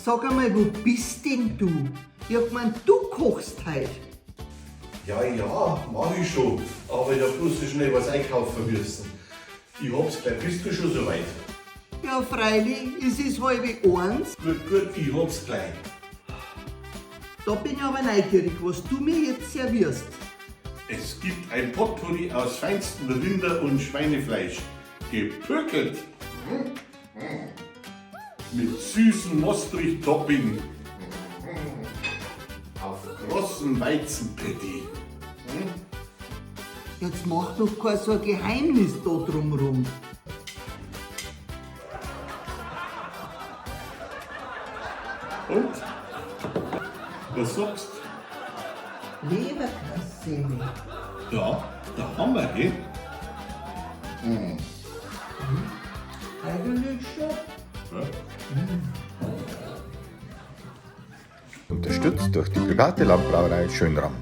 Sag einmal, wo bist denn du? Ich hab gemeint, du kochst heute. Ja, mach ich schon. Aber ich hab bloß so schnell was einkaufen müssen. Ich hab's gleich. Bist du schon soweit? Ja, freilich, es ist 12:30. Gut, ich hab's gleich. Da bin ich aber neugierig, was du mir jetzt servierst. Es gibt ein Potpourri aus feinstem Rinder- und Schweinefleisch. Gepökelt. Mit süßem Mostrich-Topping. Auf großen Weizenpatty. Jetzt mach doch kein so ein Geheimnis da drumrum. Und? Was sagst Leberkassemmel. du? Ja, da haben wir, gell? Eigentlich schon. Ja. Unterstützt durch die private Landbrauerei Schönram.